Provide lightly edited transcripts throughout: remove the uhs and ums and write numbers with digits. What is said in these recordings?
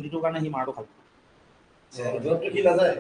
বুদ্ধিটোৰ কাৰণে সি মাৰটো খালে জবটো কি নাযায়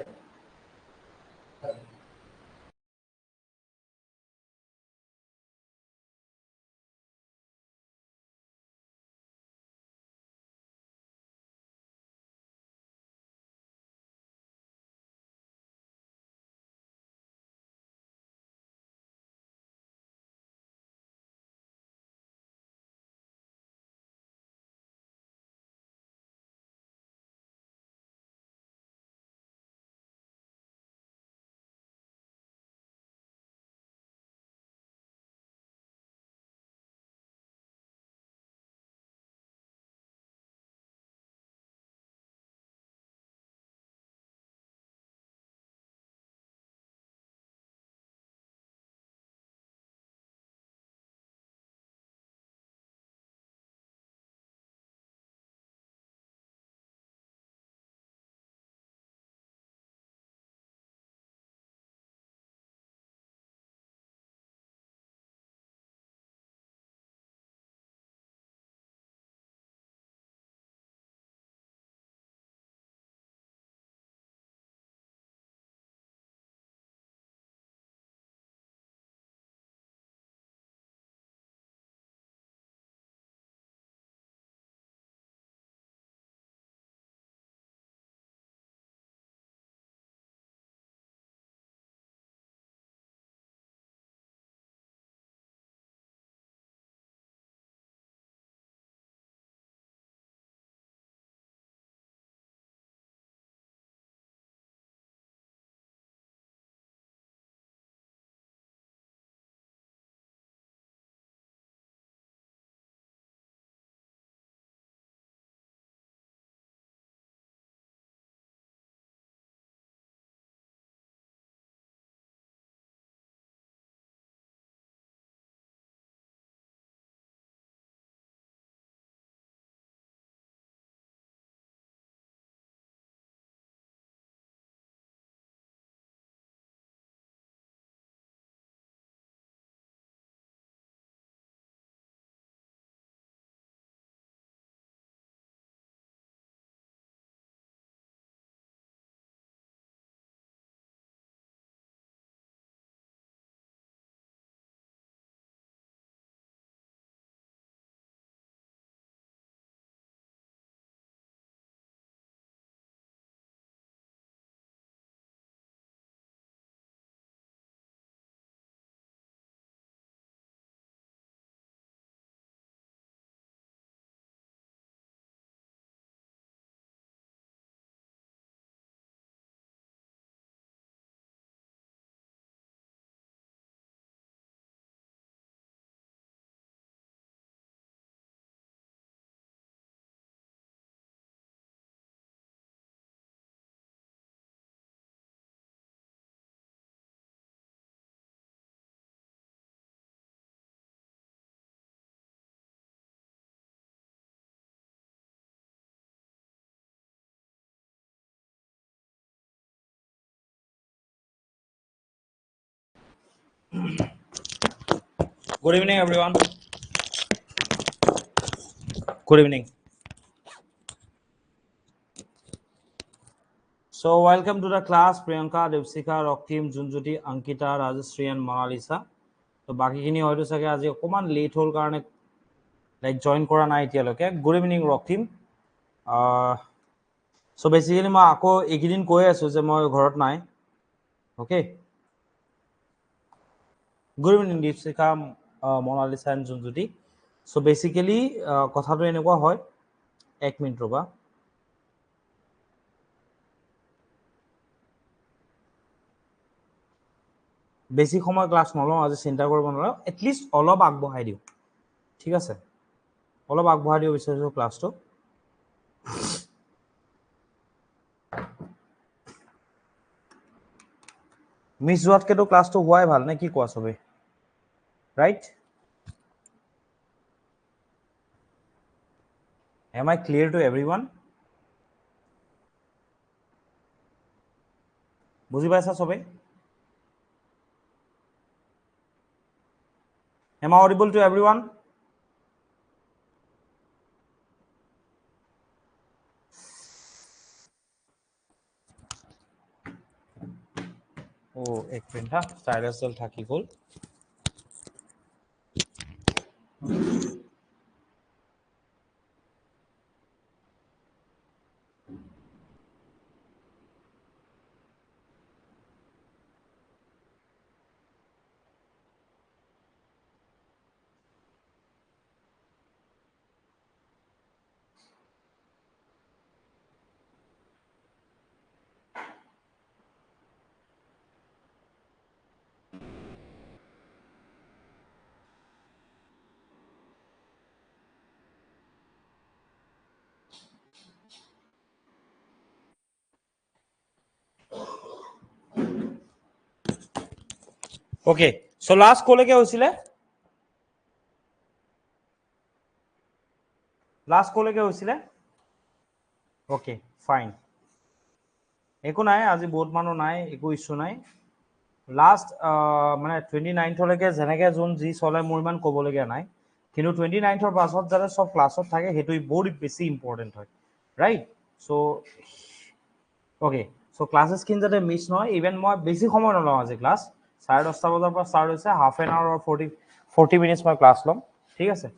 Good evening, everyone. Good evening. So, welcome to the class, Priyanka, Devsika, Rokim, Junjuti, Ankita, Rajashree, and Monalisa. So, baki kini hoyto sage aji okoman late hol karone like join kora nai etialoke. Good evening, Rokim. So basically ma ako ekidin koi asu je moi ghorot nai. Okay. Good evening, Devsika, Monalisa, and Junjuti. So basically kotha to enekwa hoy 1 minute roba. বেছি সময় class নলওঁ আজি চিন্তা কৰিব নালাগে at least অলপ আগবঢ়াই দিওঁ ঠিক আছে অলপ আগবঢ়াই দিওঁ বিচাৰিছো ক্লাসটো মিস যোৱাতকেতো ক্লাসটো হোৱাই ভাল নে কি কোৱা সবে right am I clear to everyone বুজি পাইছা সবে am I audible to everyone ও এক মিনিট হা স্টাইলাসডাল থাকি গ'ল ওকে সো লাস্ট কলৈকে হৈছিলে লাস্ট কলৈকে হৈছিলে ওকে ফাইন একো নাই আজি বহুত মানুহ নাই একো ইস্যু নাই লাস্ট মানে 29th লৈকে যেনেকে যোন যি চলে মোৰ ইমান ক'বলগীয়া নাই কিন্তু 29th পাছত যাতে সব ক্লাছত থাকে সেইটো বহুত বেছি ইম্পৰ্টেণ্ট হয় right so okay so class skin যাতে মিছ নহয় ইভেন মই বেছি সময় নলওঁ আজি ক্লাছ 10:30 বজাৰ পৰা ষ্টাৰ্ট হৈছে half an hour or 40 minutes মই ক্লাছ ল'ম ঠিক আছে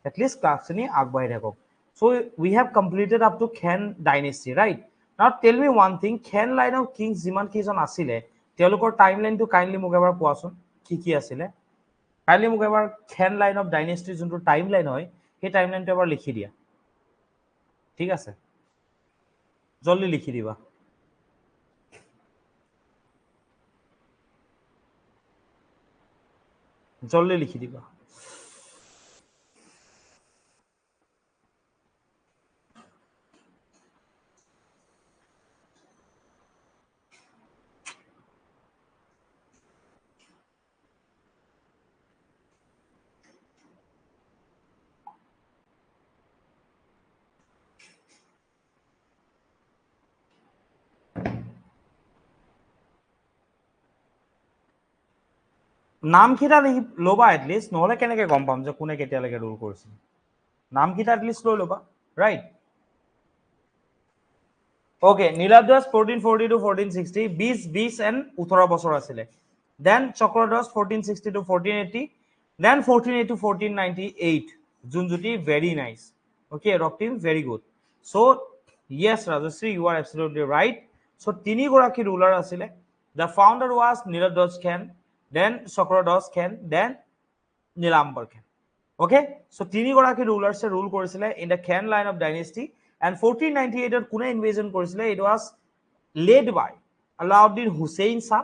এটলিষ্ট ক্লাছখিনি আগবাঢ়ি থাকক so we have completed up to Khen dynasty right now tell me one thing Khen line of kings যিমান কেইজন আছিলে তেওঁলোকৰ টাইম লাইনটো কাইণ্ডলি মোক এবাৰ কোৱাচোন কি আছিলে কাইণ্ডলি মোক এবাৰ খেন লাইন অফ ডাইনেষ্টিৰ যোনটো টাইম লাইন হয় সেই টাইম লাইনটো এবাৰ লিখি দিয়া ঠিক আছে জলদি লিখি দিবা জলদি লিখি দিবা নামকেইটা লিখি ল'বা এটলিষ্ট নহ'লে কেনেকৈ গম পাম যে কোনে কেতিয়ালৈকে ৰুল কৰিছিল নামকেইটা এটলিষ্ট লৈ ল'বা right okay Niladhwaj 1440 to 1460 20 and 18 বছৰ আছিলে then Chakradhwaj 1460 to 1480 then 1480 to 1498 Junjyoti very nice okay Raktim very good so yes Rajashree you are absolutely right so তিনিগৰাকী ৰুলাৰ আছিলে the founder was Niladhwaj Khen then Chakradhwaj Khen then Nilambar Khen okay so তিনিগৰাকী ৰুলাৰ্ছে ৰুল কৰিছিলে in the Khan line of dynasty and 1498 কোনে invasion কৰিছিলে it was led by Alauddin Hussein Shah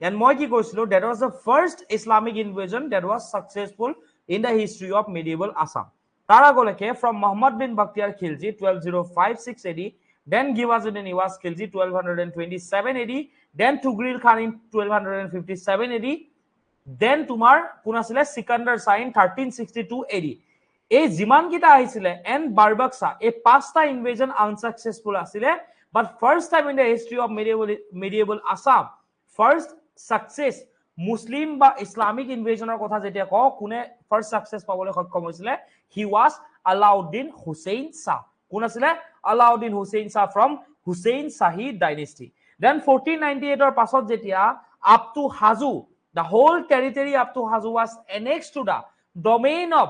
and মই কি কৈছিলো that was the first Islamic invasion that was successful in the history of medieval Assam তাৰ আগলৈকে from Muhammad bin Bakhtiyar Khilji 12056 AD then Ghiwazuddin Iwas Khilji 1227 AD then Tughril Khan in 1257 AD then তোমাৰ কোন আছিলে সিকান্দাৰ শাহ in 1362 AD এই যিমান কিটা আহিছিলে and বাৰবাকসা এই পাঁচটা ইনভেজন আনসাকসেসফুল আছিলে but first time in the history of medieval Assam first success Muslim বা ইসলামিক ইনভেজনৰ কথা যেতিয়া কও কোনে ফাৰ্স্ট সাকসেস পাবলৈ সক্ষম হৈছিলে হি ওয়াজ আলাউদ্দিন হুছেইন শাহ কোন আছিলে Alauddin Hussein Shah from Hussein Shahi dynasty then 1498 ৰ পাছত যেতিয়া up to Hajo the whole territory up to Hazu was annexed to the domain of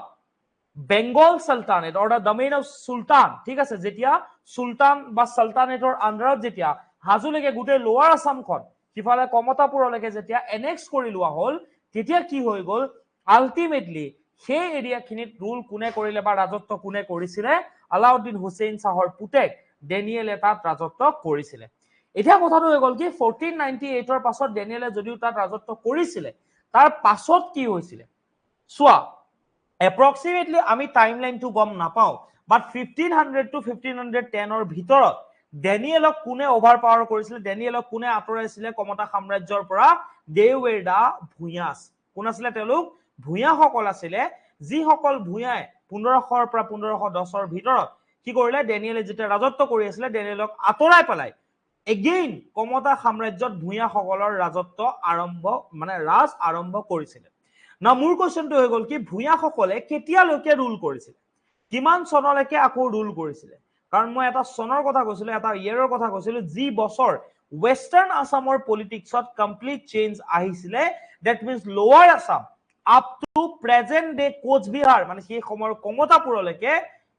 Bengal Sultanate or the domain of Sultan ঠিক আছে যেতিয়া সুলতান বা সালতানেটৰ আন্ডাৰত যেতিয়া হাজুলৈকে গোটেই লোৱাৰ আসামখন কিফালে কমতাপুৰলৈকে যেতিয়া এনেক্স কৰি লোৱা হল তেতিয়া কি হৈ গল আলটিমেটলি সেই এৰিয়াখিনিত ৰুল কোনে কৰিলে বা ৰাজত্ব কোনে কৰিছিলে আলাউদ্দিন হুছেইন শাহৰ পুতেক ডেনিয়েলে তাত ৰাজত্ব কৰিছিলে এতিয়া কথাটো হৈ গল কি 1498 ৰ পাছত ডেনিয়েলে যদিও তাত ৰাজত্ব কৰিছিলে তাৰ পাছত কি হৈছিলে সোৱা এপ্ৰক্সিমেটলি আমি টাইমলাইনটো গম নাপাও বাট 1500 to 1510 ৰ ভিতৰত ডেনিয়েলক কোনে ওভাৰ পাৱাৰ কৰিছিলে ডেনিয়েলক কোনে আতৰাইছিলে কমতা সাম্ৰাজ্যৰ পৰা দে ৱেৰ দা ভুয়াস কোন আছিলে তেওঁলোক ভুয়াসকল আছিলে যি সকল ভুয়াই 1500 ৰ পৰা 1510 ৰ ভিতৰত কি কৰিলে ডেনিয়েলে যেতিয়া ৰাজত্ব কৰি আছিল ডেনিয়েলক আতৰাই পেলাই এগেইন কমতা সাম্ৰাজ্যত ভুয়াসকলৰ ৰাজত্ব আৰম্ভ মানে ৰাজ আৰম্ভ কৰিছিল না মোৰ কোৱেশ্চনটো হৈ গল কি ভুয়াসকলে কেতিয়ালৈকে ৰুল কৰিছিল কিমান চনলৈকে আকৌ ৰুল কৰিছিল কাৰণ মই এটা চনৰ কথা কৈছিলো এটা ইয়াৰৰ কথা কৈছিলো যি বছৰ Western Assamor politics complete change আহিছিলে, that means lower Assam up to present day Coach Bihar মানে সেই সময়ৰ কমতাপুৰলৈকে,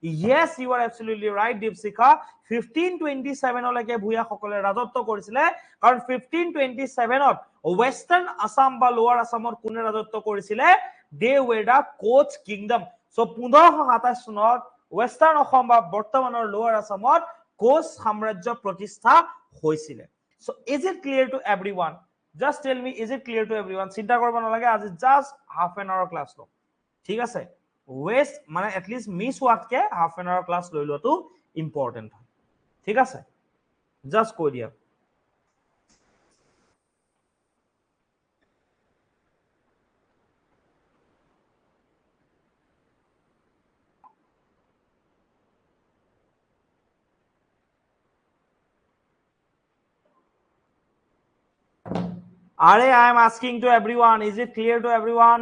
yes you are absolutely right Deepsika, 1527 লৈকে ভূঞা সকলে ৰাজত্ব কৰিছিলে, কাৰণ 1527ত Western Assam বা lower Assamৰ কোনে ৰাজত্ব কৰিছিলে, they were the Coach kingdom. So 1527 চনত Western Assam বা বৰ্তমানৰ lower Assamত Coach সাম্ৰাজ্য প্ৰতিষ্ঠা হৈছিলে. So is it clear to everyone? Just tell me, is it clear to everyone? চিন্তা কৰিব নালাগে, আজি just half an hour class লো, ঠিক আছে? Waste মানে at least miss হোৱাতকে half an hour class লৈ লোৱাটো important হয়, ঠিক আছে? Just কৈ দিয়া। Are I am asking to everyone, is it clear to everyone?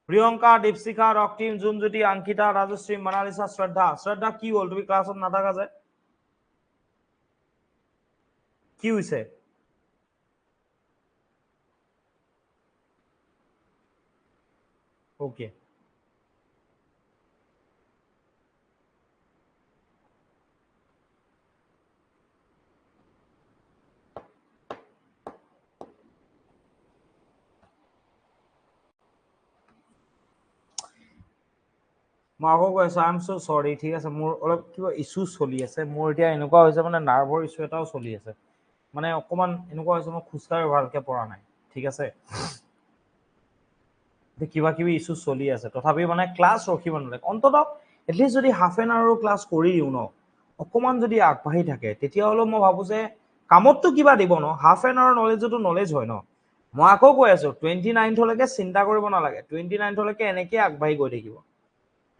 Priyanka, Dipshikha, রক্তিম, জুনজ্যোতি, অঙ্কিতা, রাজশ্রী, মনালিসা, শ্রদ্ধা। শ্রদ্ধা কি হল, তুমি ক্লাসত নাথাকা যে, কি হইছে? ওকে, মই আকৌ কৈ আছো, আই এম সো সৰি, ঠিক আছে? মোৰ অলপ কিবা ইছ্যু চলি আছে, মোৰ এতিয়া এনেকুৱা হৈছে মানে নাৰ্ভৰ ইছ্যু এটাও চলি আছে, মানে অকমান এনেকুৱা হৈছে মই খোজকাঢ়ি ভালকে পৰা নাই, ঠিক আছে? কিবা কিবি ইছ্যু চলি আছে, তথাপি মানে ক্লাছ ৰখিব নালাগে, অন্তত এটলিষ্ট যদি হাফ এন আৱাৰো ক্লাছ কৰি দিওঁ ন, অকমান যদি আগবাঢ়ি থাকে, তেতিয়াহ'লে মই ভাবো যে কামততো কিবা দিব ন, হাফ এন আৱাৰ নলেজতো নলেজ হয় ন। মই আকৌ কৈ আছো 29লৈকে চিন্তা কৰিব নালাগে, 29লৈকে এনেকে আগবাঢ়ি গৈ থাকিব।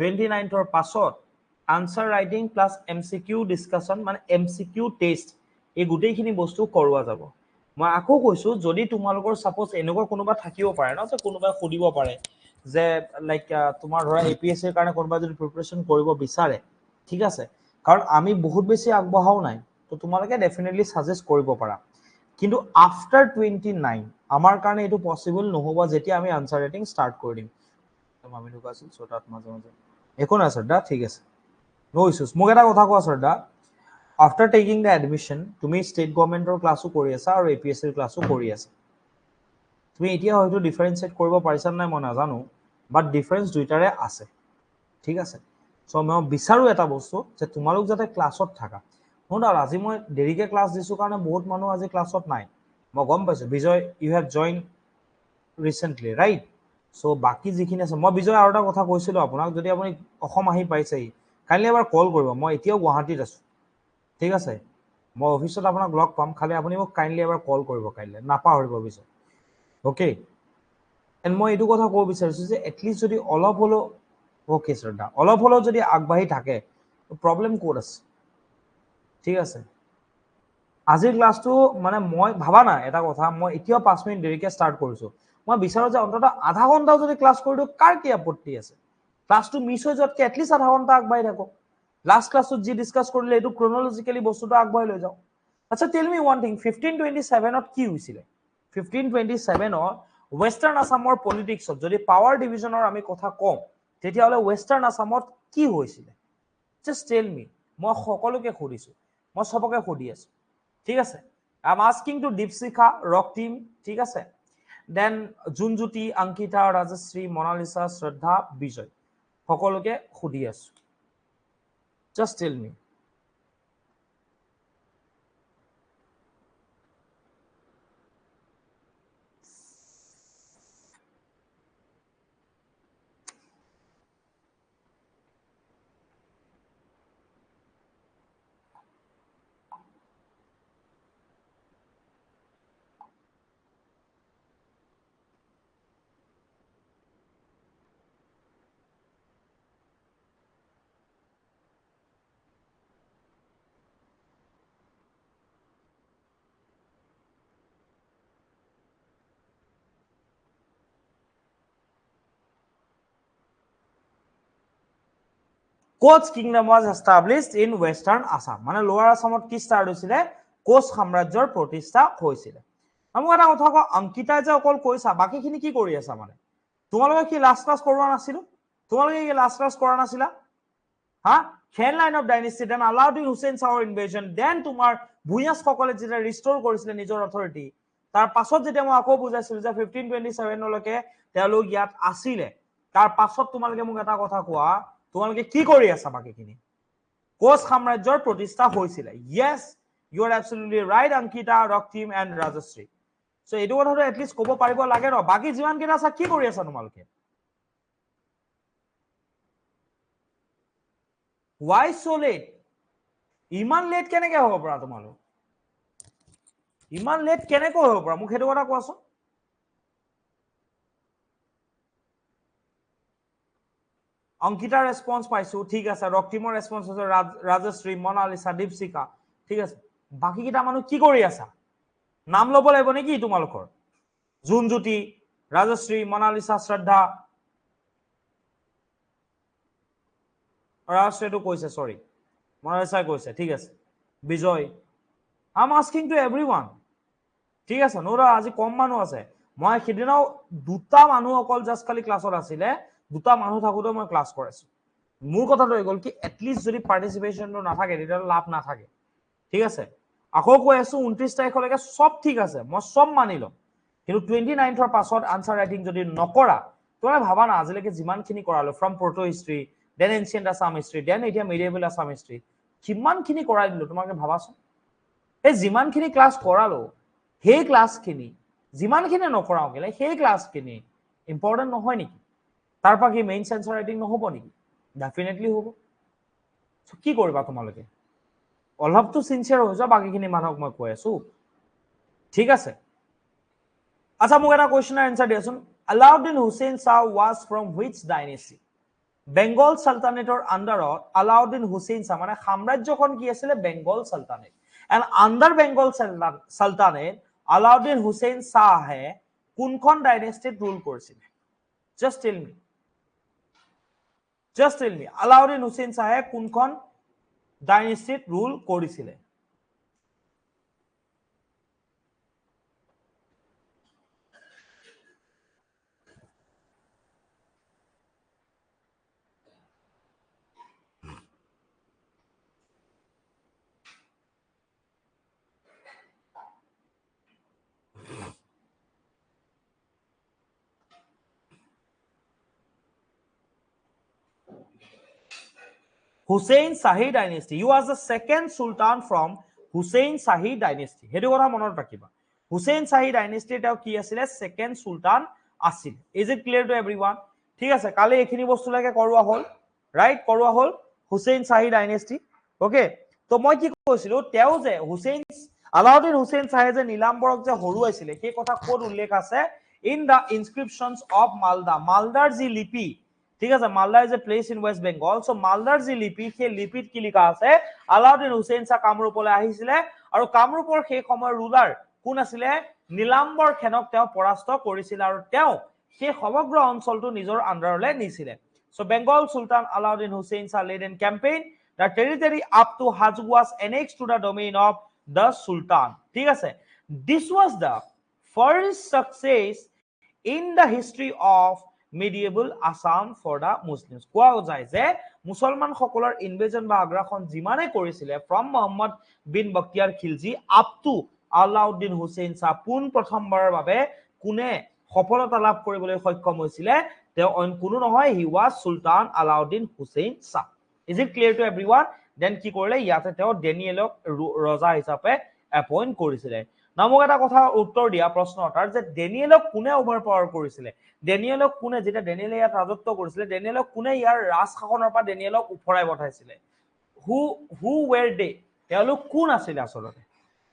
29ৰ পাছত answer writing plus MCQ discussion, মানে MCQ টেষ্ট, এই গোটেইখিনি বস্তু কৰোৱা যাব। মই আকৌ কৈছো, যদি তোমালোকৰ সাপোজ এনেকুৱা কোনোবা থাকিব পাৰে ন, যে কোনোবাই সুধিব পাৰে যে লাইক তোমাৰ ধৰা APSCৰ কাৰণে কোনোবা যদি প্ৰিপাৰেচন কৰিব বিচাৰে, ঠিক আছে, কাৰণ আমি বহুত বেছি আগবঢ়াও নাই, তো তোমালোকে ডেফিনেটলি সাজেষ্ট কৰিব পাৰা। কিন্তু আফটাৰ 29 আমাৰ কাৰণে এইটো পসিবল নহ'ব, যেতিয়া আমি আনসাৰ ৰাইটিং ষ্টাৰ্ট কৰি দিম। আমি ঢুকা আছিল ছটাত মাজে মাজে, একো নাই শ্ৰদ্ধা, ঠিক আছে, নো ইছ্যুজ। মোক এটা কথা কোৱা শ্ৰদ্ধা, আফটাৰ টেকিং দ্য এডমিশ্যন তুমি ষ্টেট গভৰ্ণমেণ্টৰ ক্লাছো কৰি আছা আৰু APSCৰ ক্লাছো কৰি আছা, তুমি এতিয়া হয়তো ডিফাৰেঞ্চিয়েট কৰিব পাৰিছা নাই মই নাজানো, বাট ডিফাৰেঞ্চ দুইটাৰে আছে, ঠিক আছে? চ' মই বিচাৰো এটা বস্তু, যে তোমালোক যাতে ক্লাছত থাকা। নো ডাউট আজি মই দেৰিকে ক্লাছ দিছো কাৰণে বহুত মানুহ আজি ক্লাছত নাই, মই গম পাইছো। Bijoy, you have join recently, right? So' বাকী যিখিনি আছে, মই বিজয় আৰু এটা কথা কৈছিলো আপোনাক, যদি আপুনি অসম আহি পাইছেহি, কাইলৈ এবাৰ কল কৰিব, মই এতিয়াও গুৱাহাটীত আছো, ঠিক আছে? মই অফিচত আপোনাক লগ পাম, খালি আপুনি মোক কাইণ্ডলি এবাৰ কল কৰিব কাইলৈ, নাপাহৰিব বিজয়, অ'কে? এণ্ড মই এইটো কথা ক'ব বিচাৰিছো যে এটলিষ্ট যদি অলপ হ'লেও, অ'কে শ্ৰদ্ধা, অলপ হ'লেও যদি আগবাঢ়ি থাকে, প্ৰব্লেম ক'ত আছে, ঠিক আছে? আজিৰ ক্লাছটো মানে মই ভাবা নাই এটা কথা, মই এতিয়াও 5 মিনিট দেৰিকে ষ্টাৰ্ট কৰিছো, মই বিচাৰো যে অন্তত আধা ঘণ্টাও যদি ক্লাছ কৰি দিওঁ, কাৰ কি আপত্তি আছে? ক্লাছটো মিছ হৈ যোৱাতকে এটলিষ্ট আধা ঘণ্টা আগবাঢ়ি থাকক। লাষ্ট ক্লাছত যি ডিছকাছ কৰিলে এইটো ক্ৰনলজিকেলি বস্তুটো আগবাঢ়ি লৈ যাওঁ। আচ্ছা, টেল মি ওৱান থিং, 1527ত কি হৈছিলে? 1527ত ৱেষ্টাৰ্ণ আছামৰ পলিটিক্সত যদি পাৱাৰ ডিভিজনৰ আমি কথা কওঁ, তেতিয়াহ'লে ৱেষ্টাৰ্ণ আছামত কি হৈছিলে? জাষ্ট টেল মি, মই সকলোকে সুধিছো, মই চবকে সুধি আছো, ঠিক আছে? I am asking to Dipshikha, Raktim, ঠিক আছে, দেন জুনজ্যোতি, অংকিতা, ৰাজশ্ৰী, মনালিসা, শ্ৰদ্ধা, বিজয়, সকলোকে সুধি আছো, just tell me. Koch kingdom was established in western Assam মানে লোৱাৰ আসামত কি ষ্টাৰ্ট হৈছিলে কোচ সাম্ৰাজ্যৰ প্ৰতিষ্ঠা হৈছিলে মোক এটা কথা কওঁ অংকিতাই যে অকল কৈছা বাকীখিনি কি কৰি আছা মানে তোমালোকে কি লাষ্ট ক্লাছ কৰোৱা নাছিলো তোমালোকে কি লাষ্ট ক্লাছ কৰা নাছিলা হা Khen line of dynasty then Alauddin Hussein Shahৰ invasion then তোমাৰ ভূঞাস সকলে যেতিয়া ৰিস্টোৰ কৰিছিলে নিজৰ অথৰিটি তাৰ পাছত যেতিয়া মই আকৌ বুজাইছিলো যে 1527 লৈকে তেওঁলোক ইয়াত আছিলে তাৰ পাছত তোমালোকে মোক এটা কথা কোৱা তোমালোকে কি কৰি আছা বাকীখিনি কোচ সাম্ৰাজ্যৰ প্ৰতিষ্ঠা হৈছিলে yes you are absolutely right Ankita Raktim and Rajashree so এইটো কথাটো at least ক'ব পাৰিব লাগে ন বাকি যিমান কেইটা আছে কি কৰি আছা তোমালোকে why so late ইমান লেট কেনেকৈ হ'ব পৰা তোমালোক ইমান লেট কেনেকৈ হ'ব পৰা মোক সেইটো কথা কোৱাচোন অংকিতাৰ ৰেসপন্স পাইছো ঠিক আছে ৰক্তিমৰ ৰেসপন্স আছে ৰাজশ্ৰী মনালিসা দীপশিকা ঠিক আছে বাকি কিটা মানুহ কি কৰি আছা নাম ল'ব লাগিব নেকি তোমালোকৰ জুনজ্যোতি ৰাজশ্ৰী মনালিসা শ্ৰদ্ধা ৰাজশ্ৰীটো কৈছে সৰি মনালিসাই কৈছে ঠিক আছে বিজয় I'm asking to everyone ঠিক আছে নোৰা আজি কম মানুহ আছে মই সিদিনাও দুটা মানুহ অকল জাস্ট খালি ক্লাছত আছিলে দুটা মানুহ থাকোতে মই ক্লাছ কৰাইছো মোৰ কথাটো হৈ গল কি এটলিষ্ট যদি পাৰ্টিসিপেশনটো নাথাকে তেতিয়া লাভ নাথাকে ঠিক আছে আকৌ কৈ আছো 29 তাৰিখলৈকে সব ঠিক আছে মই সব মানি লম কিন্তু 29 ৰ পাছত আনসাৰ ৰাইটিং যদি নকৰা তোমৰা ভাবা না আজিলৈকে যিমানখিনি কৰালো from proto history then ancient Assam history then এতিয়া মিডিয়েবল আসাম হিষ্ট্ৰী কিমানখিনি কৰাই দিলো তোমাকে ভাবাছো এই যিমানখিনি ক্লাছ কৰালো সেই ক্লাছখিনি যিমানখিনি নকৰাও কেলে সেই ক্লাছখিনি ইম্পৰ্টেন্ট নহয় নেকি তাৰপা কি মেইন সেন্সৰ ৰাইটিং নহব নেকি ডেফিনেটলি হ'ব সো কি কৰিবা তোমালোকে অলপটো সিনসিয়াৰ হৈ যোৱা বাকিখিনি মানুহক মই কৈ আছো ঠিক আছে আচ্ছা মোক এটা কোৱেশ্চনৰ আনসাৰ দিয়াচোন Alauddin Hussein Shah was from which dynasty Bengal সালতানেটৰ আন্ডাৰত Alauddin Hussein Shah মানে সাম্ৰাজ্যখন কি আছিল Bengal সালতানেট and under Bengal Sultanate Alauddin Hussein Shah হে কোনখন ডাইনেষ্টিত রুল কৰিছিল just tell me Alauddin Hussein Shah হে কোনখন ডাইনেষ্টিত ৰুল কৰিছিল Hussein Shahi dynasty. He was the second sultan from Hussein Shahi dynasty. হেতু কথা মনত ৰাখিবা Hussein Shahi dynasty এটাও কি আছিল second sultan আছিল Is it clear to everyone ঠিক আছে কালি এখিনি বস্তু লাগে কৰোৱা হল ৰাইট কৰোৱা হল Hussein Shahi dynasty ওকে তো মই কি কৈছিলো তেও যে Alauddin Hussein Shah যে নীলাম্বৰক যে হৰুৱাইছিল সেই কথা কোড উল্লেখ আছে in the inscriptions of Malda Maldar ji lipi ঠিক আছে Malda is a place in West Bengal so মালদাৰ যি লিপি সেই লিপিত কি লিখা আছে Alauddin Hussein Shah কামৰূপলৈ আহিছিলে আৰু কামৰূপৰ সেই সময়ৰ ৰুলাৰ কোন আছিল নীলাম্বৰ খেনক তেওঁ পৰাস্ত কৰিছিল আৰু তেওঁ সেই সমগ্ৰ অঞ্চলটো নিজৰ আন্ডাৰলৈ নিছিলে so Bengal Sultan Alauddin Hussein Shah led in campaign the territory up to Hajj was annexed to the domain of the sultan ঠিক আছে this was the first success in the history of medieval Assam for the Muslims কোৱা যায় যে মুছলমান সকলৰ invasion বা আগ্ৰাসন যিমানে কৰিছিলে from Muhammad bin Bakhtiyar Khilji up to Alauddin Hussein Shah পোন প্ৰথমবাৰৰ বাবে কোনে সফলতা লাভ কৰিবলৈ সক্ষম হৈছিল তেওঁ অন কোনো নহয় he was Sultan Alauddin Hussein Shah is it clear to everyone then কি কৰিলে ইয়াতে তেওঁ ডেনিয়েলক ৰজা হিচাপে এপইন্ট কৰিছিল নামক এটা কথা উত্তৰ দিয়া প্ৰশ্ন এটাৰ যে ডেনিয়েলক কোনে ওভাৰপাৱাৰ কৰিছিল ডেনিয়েলক কোনে যেটা ডেনিয়েলে ইয়াত ৰাজত্ব কৰিছিল ডেনিয়েলক কোনে ইয়াৰ ৰাজ শাসনৰ পৰা ডেনিয়েলক উফৰাই পঠাইছিল হু ওৱেৰ দে তেওঁলোক কোন আছিল আসলতে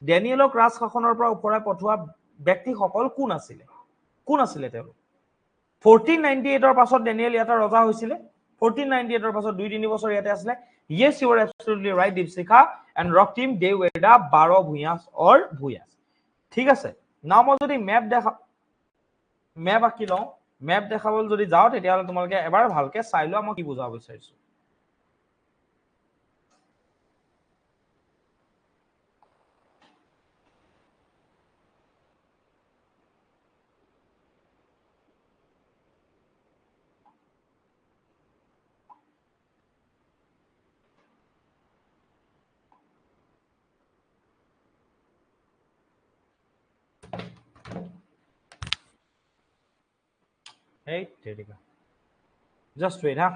ডেনিয়েলক ৰাজ শাসনৰ পৰা উফৰাই পঠোৱা ব্যক্তি সকল কোন আছিল তেওঁলোক 1498 ৰ পাছত ডেনিয়েল ইয়াত ৰজা হৈছিল 1498 ৰ পাছত 2-3 বছৰ ইয়াতে আছিল yes you are absolutely right Deepshikha and Raktim they were the 12 Bhuyas or Bhuyas ঠিক আছে নাও মই যদি ম্যাপ আঁকি লওঁ ম্যাপ দেখাবলৈ যদি যাও তেতিয়াহলে তোমালোকে এবাৰ ভালকে চাই লোৱা মই কি বুজাব বিচাৰিছো Hey, Terika. Just wait, huh?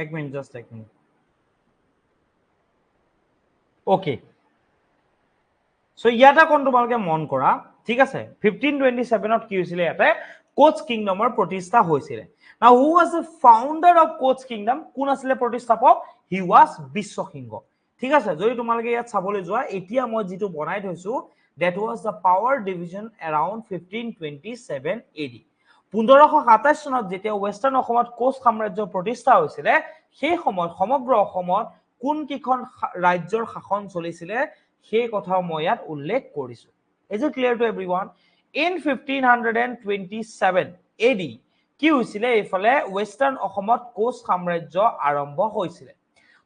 এক মিনিট, জাস্ট এক মিনিট। ওকে, সো ইয়াতে কোন তোমালোকে মন কৰা, ঠিক আছে। 1527 কি হৈছিলে, ইয়াতে কোচ কিংডমৰ প্ৰতিষ্ঠা হৈছিলে। Now who was the founder of Koch kingdom? কোন আছিলে প্ৰতিষ্ঠাপক? হি ওয়াজ বিশ্বসিংহ, ঠিক আছে। যদি তোমালোকে ইয়াত চাবলৈ যোৱা, এতিয়া মই যিটো বনাই থৈছো, that was the power division around 1527 AD। 1527 চনত যেতিয়া ৱেষ্টাৰ্ণ অসমত কোচ সাম্ৰাজ্য প্ৰতিষ্ঠা হৈছিলে, সেই সময়ত সমগ্ৰ অসমত কোন কিখন ৰাজ্যৰ শাসন চলিছিলে সেই কথাও মই ইয়াত উল্লেখ কৰিছো। Is it clear to everyone? In 1527 AD কি হৈছিলে, এইফালে ৱেষ্টাৰ্ণ অসমত কোচ সাম্ৰাজ্য আৰম্ভ হৈছিলে।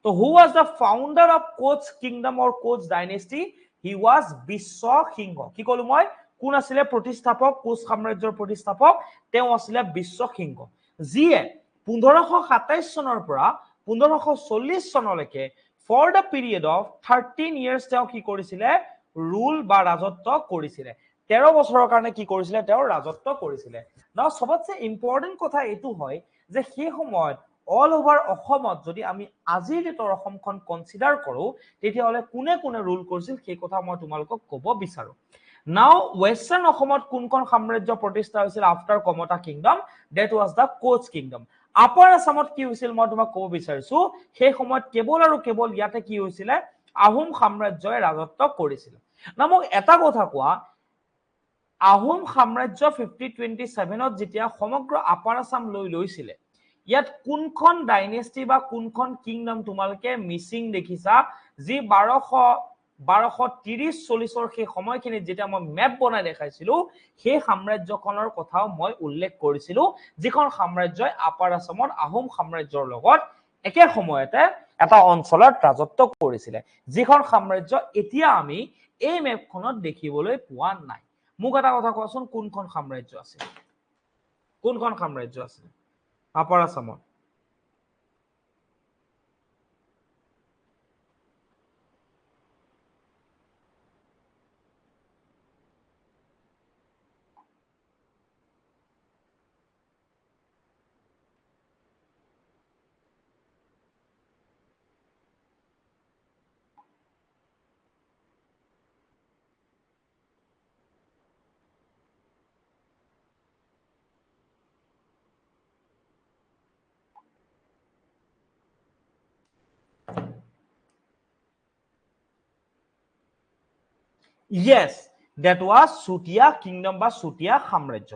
তো who was the founder of Koch kingdom or Koch dynasty? He was Biswa Singha. কি কলো মই, কোন আছিলে প্ৰতিষ্ঠাপক, কোচ সাম্ৰাজ্যৰ প্ৰতিষ্ঠাপক? তেওঁ আছিলে বিশ্বসিংহ, যিয়ে 1527 চনৰ পৰা 1540 চনলৈকে for the period of 13 years তেওঁ কি কৰিছিলে, ৰুল বা ৰাজত্ব কৰিছিলে। 13 বছৰৰ কাৰণে কি কৰিছিলে, তেওঁ ৰাজত্ব কৰিছিলে। নাও সবতছে ইম্পৰ্টেন্ট কথা এইটো হয় যে সেই সময়ত অল ওভাৰ অসমত যদি আমি আজিৰ ডেটৰ অসমখন কনসিডাৰ কৰো, তেতিয়াহলে কোনে কোনে ৰুল কৰিছিল সেই কথা মই তোমালোকক ক'ব বিচাৰো। নাও ৱেষ্টাৰ্ণ অসমত কোনখন সাম্ৰাজ্য প্ৰতিষ্ঠা হৈছিল after Kamata kingdom? That was the Koch kingdom. Upper আসামত কি হৈছিল মই তোমাক ক'ব বিচাৰিছো, সেই সময়ত কেৱল আৰু কেৱল ইয়াতে কি হৈছিলে, আহোম সাম্ৰাজ্যই ৰাজত্ব কৰিছিল। না মোক এটা কথা কোৱা, আহোম সাম্ৰাজ্য 1527ত যেতিয়া সমগ্ৰ আপাৰ আসাম লৈ লৈছিলে, ইয়াত কোনখন ডাইনেষ্টি বা কোনখন কিংডম তোমালোকে মিসিং দেখিছা, যি 1230-40 সেই সময়খিনিত যেতিয়া মই মেপ বনাই দেখাইছিলো, সেই সাম্ৰাজ্যখনৰ কথাও মই উল্লেখ কৰিছিলো, যিখন সাম্ৰাজ্যই আপাৰ আসামত আহোম সাম্ৰাজ্যৰ লগত একে সময়তে এটা অঞ্চলত ৰাজত্ব কৰিছিলে, যিখন সাম্ৰাজ্য এতিয়া আমি এই মেপখনত দেখিবলৈ পোৱা নাই। মোক এটা কথা কোৱাচোন, কোনখন সাম্ৰাজ্য আছে, কোনখন সাম্ৰাজ্য আছে আপাৰ আসামত? Yes, that was Sutia kingdom বা Sutia সাম্ৰাজ্য,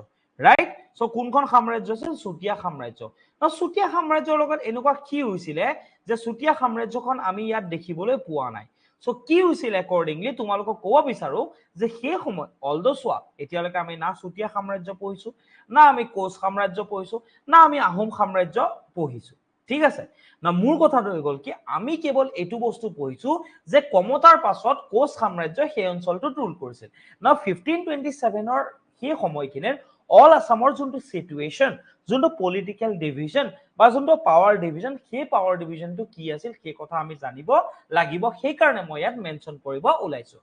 right? So কোনখন সাম্ৰাজ্য আছিল? Sutia সাম্ৰাজ্য। না Sutia সাম্ৰাজ্যৰ লগত এনেকুৱা কি হৈছিলে যে Sutia সাম্ৰাজ্যখন আমি ইয়াত দেখিবলৈ পোৱা নাই। সো কি হৈছিল একৰ্ডিংলি তোমালোকক ক'ব বিচাৰো যে সেই সময় অলদো সোৱা, এতিয়ালৈকে আমি না Sutia সাম্ৰাজ্য পঢ়িছো, না আমি কোচ সাম্ৰাজ্য পঢ়িছো, না আমি আহোম সাম্ৰাজ্য পঢ়িছো, ঠিক আছে না। মোৰ কথাটো হৈ গল কি, আমি কেৱল এইটো বস্তু পঢ়িছো যে কমতাৰ পাছত কোচ সাম্ৰাজ্য সেই অঞ্চলটোত ৰুল কৰিছিল। না 1527ৰ সেই সময়খিনিৰ অল আসামৰ যোনটো সিচুৱেশন, যোনটো পলিটিক্যাল ডিভিজন বা যোনটো পাৱাৰ ডিভিজন, সেই পাৱাৰ ডিভিজনটো কি আছিল সেই কথা আমি জানিব লাগিব, সেই কাৰণে মই ইয়াত মেনশন কৰিব ওলাইছো।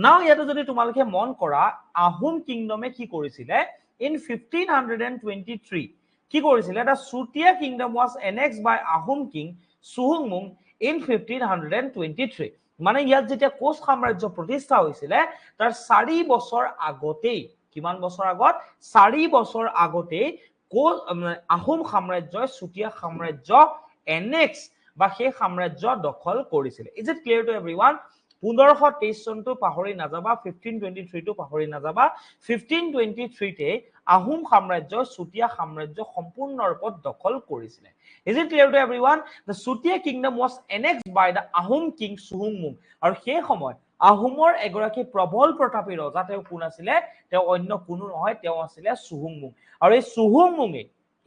নাও ইয়াতে যদি তোমালোকে মন কৰা, আহোম কিংডমে কি কৰিছিলে ইন 1523 কি কৰিছিলে, এটা Sutia kingdom was annexed by Ahom king Suhumung in 1523। মানে ইয়াত যেতিয়া কোচ সাম্ৰাজ্য প্ৰতিষ্ঠা হৈছিলে, তাৰ 4 বছৰ আগতেই, কিমান বছৰ আগত? 4 বছৰ আগতেই আহোম সাম্ৰাজ্যই Sutia সাম্ৰাজ্য এনেক্স বা সেই সাম্ৰাজ্য দখল কৰিছিল। Is it clear to everyone? 1523 চনটো পাহৰি নাযাবা 1523 টো পাহৰি নাযাবা 1523 তে আহোম সাম্ৰাজ্য চুতীয়া সাম্ৰাজ্য সম্পূৰ্ণ ৰূপত দখল কৰিছিলে Is it clear to everyone? The Sutia kingdom was annexed by the Ahom king Suhumung. আৰু সেই সময় আহোমৰ এগৰাকী প্ৰবল প্ৰতাপী ৰজা তেওঁ কোন আছিল তেওঁ অন্য কোনো নহয় তেওঁ আছিল সুহুংমুং আৰু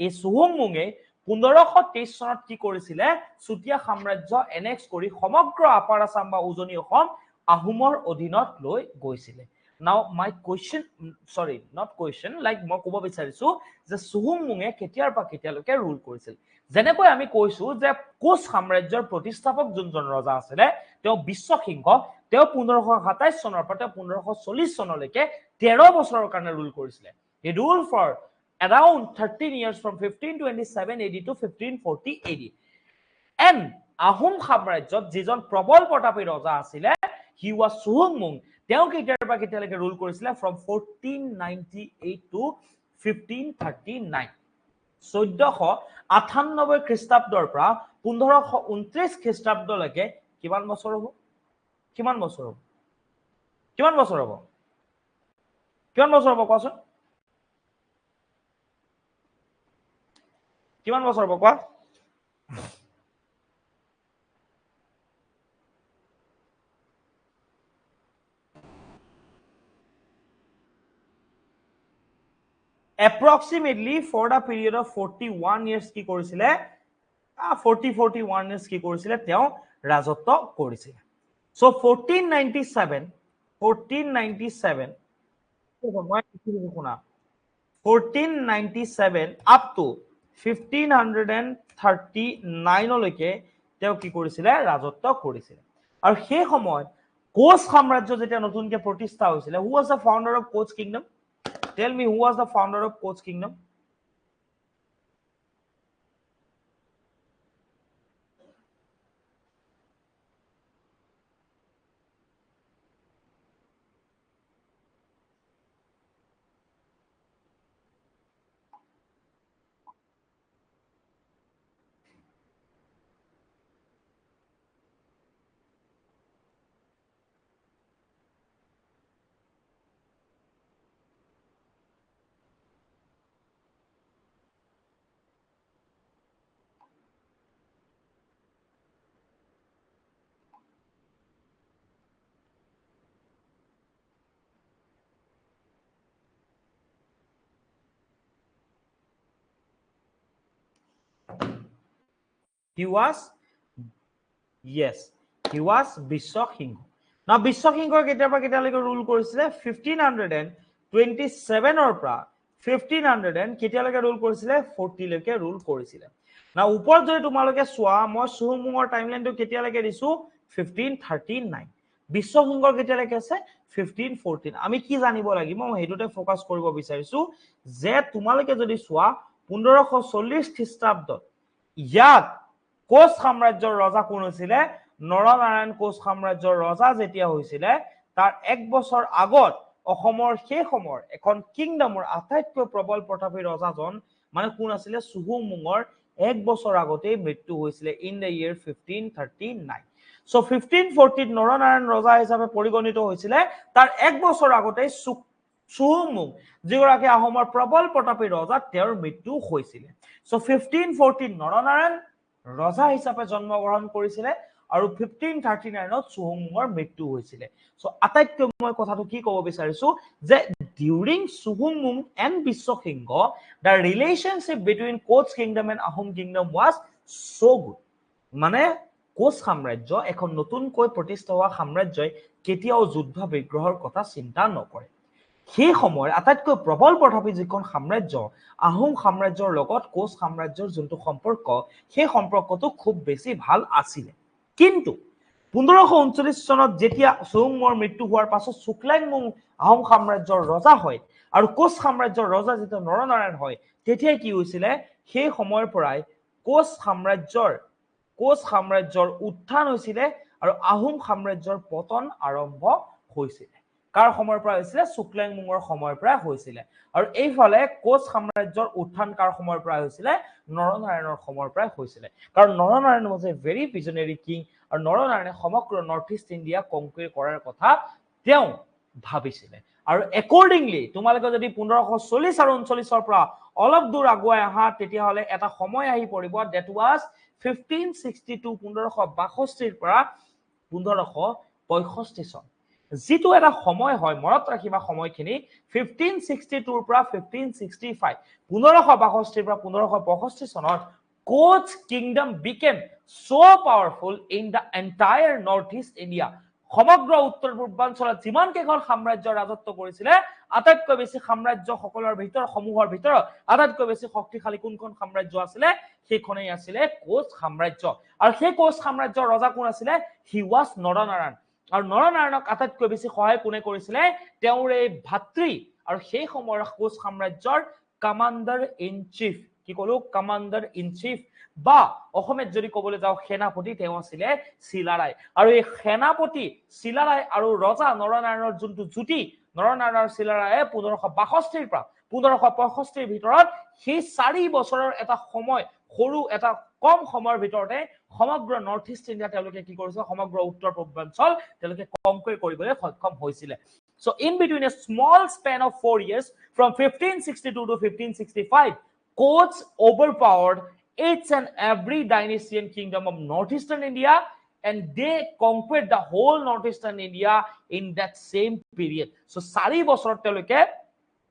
এই সুহুংমুঙে 1523 চনত কি কৰিছিল চুতীয়া সাম্ৰাজ্য এনেক্স কৰি সমগ্ৰ আপাৰ আসাম বা উজনি অসম আহোমৰ অধীনত লৈ গৈছিল Now my question, sorry, not question, like মই ক'ব বিচাৰিছো যে সুহুংমুঙে কেতিয়াৰ পৰা কেতিয়ালৈকে ৰুল কৰিছিল যেনেকৈ আমি কৈছো যে কোচ সাম্ৰাজ্যৰ প্ৰতিষ্ঠাপক যোনজন ৰজা আছিল তেওঁ বিশ্বসিংহ তেওঁ 1527 চনৰ পৰা 1540 চনলৈকে 13 বছৰৰ কাৰণে ৰুল কৰিছিল he ruled for around 13 years from 1527 AD to 1540 AD and Ahom সাম্ৰাজ্যত যিজন প্ৰবল প্ৰতাপী ৰজা আছিল he was Suhumung তেওঁ কেতিয়াৰ পৰা কেতিয়ালৈকে ৰুল কৰিছিল from 1498 to 1539 1498 খ্ৰীষ্টাব্দৰ পৰা 1529 খ্ৰীষ্টাব্দলৈকে কিমান বছৰ হ'ব কিমান বছৰ হ'ব কিমান বছৰ হ'ব কোৱাচোন কিমান বছৰ হ'ব কোৱা approximately for the period of 41 years কি কৰিছিলে 41 years কি কৰিছিলে তেওঁ ৰাজত্ব কৰিছিলে so 1497 up to 1539 লৈকে তেওঁ কি কৰিছিলে ৰাজত্ব কৰিছিলে আৰু সেই সময়ত কোচ সাম্ৰাজ্য যেতিয়া নতুনকৈ প্ৰতিষ্ঠা হৈছিলে who was the founder of Koch kingdom Tell me who was the founder of Koch kingdom? He was Biswasingo. Now Biswasingo কেতিয়াৰ পৰা কেতিয়ালৈকে ৰুল কৰিছিলে 1527 ৰ পৰা 1500 কেতিয়ালৈকে ৰুল কৰিছিলে 40 লৈকে ৰুল কৰিছিলে না ওপৰত যদি তোমালোকে চোৱা মই সুহুংমুঙৰ টাইমলাইনটো কেতিয়ালৈকে দিছো 1539 বিশ্বসিংহৰ কেতিয়ালৈকে আছে 1514 আমি কি জানিব লাগিব মই হেতুতে ফোকাস কৰিব বিচাৰিছো যে তোমালোকে যদি চোৱা 1540 খ্ৰীষ্টাব্দত ইয়াত কোচ সাম্ৰাজ্যৰ ৰজা কোন হৈছিল নৰনাৰায়ণ কোচ সাম্ৰাজ্যৰ ৰজা যেতিয়া হৈছিল তাৰ এক বছৰ আগত অসমৰ সেই সময়ৰ এখন কিংডমৰ আটাইতকৈ প্ৰবল প্ৰতাপী ৰজাজন মানে কোন আছিল সুহুংমুঙৰ এক বছৰ আগতে মৃত্যু হৈছিল in the year 1539 so 1540 Naranarayan ৰজা হিচাপে পৰিগণিত হৈছিল তাৰ এক বছৰ আগতে সুহুংমুং যিগৰাকী আহোমৰ প্ৰবল প্ৰতাপী ৰজা তেওঁৰ মৃত্যু হৈছিল সো 1540 নৰনাৰায়ণ ৰজা হিচাপে জন্মগ্ৰহণ কৰিছিল আৰু 1539ত সুহুংমুঙৰ মৃত্যু হৈছিল সো আটাইতকৈ মই কথাটো কি ক'ব বিচাৰিছো যে ডিউৰিং সুহুংমুং and Biswa Singha the relationship between Koch kingdom and Ahom kingdom was so good মানে কোচ সাম্ৰাজ্য এখন নতুনকৈ প্ৰতিষ্ঠা হোৱা সাম্ৰাজ্যই কেতিয়াও যুদ্ধ বিগ্ৰহৰ কথা চিন্তা নকৰে সেই সময়ৰ আটাইতকৈ প্ৰবল প্ৰতাপী যিখন সাম্ৰাজ্য আহোম সাম্ৰাজ্যৰ লগত কোচ সাম্ৰাজ্যৰ যোনটো সম্পৰ্ক সেই সম্পৰ্কটো খুব বেছি ভাল আছিল কিন্তু 1539 চনত যেতিয়া সুহুংমুঙৰ মৃত্যু হোৱাৰ পাছত শুক্লাংমুং আহোম সাম্ৰাজ্যৰ ৰজা হয় আৰু কোচ সাম্ৰাজ্যৰ ৰজা যেতিয়া নৰনাৰায়ণ হয় তেতিয়া কি হৈছিল সেই সময়ৰ পৰাই কোচ সাম্ৰাজ্যৰ উত্থান হৈছিল আৰু আহোম সাম্ৰাজ্যৰ পতন আৰম্ভ হৈছিল কাৰ সময়ৰ পৰা হৈছিল শুক্লাংমুঙৰ সময়ৰ পৰা হৈছিল আৰু এইফালে কোচ সাম্ৰাজ্যৰ উত্থান কাৰ সময়ৰ পৰা হৈছিল নৰনাৰায়ণৰ সময়ৰ পৰা হৈছিল কাৰণ Naranarayan was a very visionary king আৰু নৰনাৰায়ণে সমগ্ৰ নৰ্থ ইষ্ট ইণ্ডিয়া কংকুৱেৰ কৰাৰ কথা তেওঁ ভাবিছিলে আৰু একৰ্ডিংলি তোমালোকে যদি 1540 আৰু 39 পৰা অলপ দূৰ আগুৱাই আহা তেতিয়াহলে এটা সময় আহি পৰিব দ্যাট ওয়াজ 1562 1562 পৰা 1565 চন যেটো এটা সময় হয় মনত ৰাখিবা সময়খিনি 1562 পৰা 1565 1562 পৰা 1565 চনত Koch kingdom became so powerful in the entire northeast India সমগ্ৰ উত্তৰ পূৰ্বাঞ্চলত যিমান কেইখন সাম্ৰাজ্য ৰাজত্ব কৰিছিলে আটাইতকৈ বেছি সাম্ৰাজ্য সকলৰ ভিতৰত সমূহৰ ভিতৰত আটাইতকৈ বেছি শক্তিশালী কোনখন সাম্ৰাজ্য আছিল সেইখনেই আছিল কোচ সাম্ৰাজ্য আৰু সেই কোচ সাম্ৰাজ্যৰ ৰজা কোন আছিল হি ওয়াজ নৰনাৰায়ণ আৰু নৰনাৰায়ণক আটাইতকৈ বেছি সহায় কোনে কৰিছিলে তেওঁৰ এই ভাতৃ আৰু সেই সময়ৰ কোচ সাম্ৰাজ্যৰ কমান্ডাৰ ইন চিফ কি কলো কমান্ডাৰ ইন চিফ বা অসমত যদি কবলৈ যাও সেনাপতি তেওঁ আছিল চিলাৰায় আৰু এই সেনাপতি চিলাৰায় আৰু ৰজা নৰনাৰায়ণৰ যোনটো জুতি নৰনাৰায়ণ চিলাৰায়ে 1562 পৰা 1565 ভিতৰত সেই 4 বছৰৰ এটা সময় সৰু এটা কম সময়ৰ ভিতৰতে সমগ্ৰ নৰ্থ ইষ্ট ইণ্ডিয়া তেওঁলোকে কি কৰিছিল সমগ্ৰ উত্তৰ পূৰ্বাঞ্চল তেওঁলোকে কংকুৱেৰ কৰিবলৈ সক্ষম হৈছিল So in between a small span of 4 years from 1562 to 1565 Coach overpowered each and every dynasty kingdom of northeastern India and they conquered the whole northeastern India in that same period so 4 বছৰত তেওঁলোকে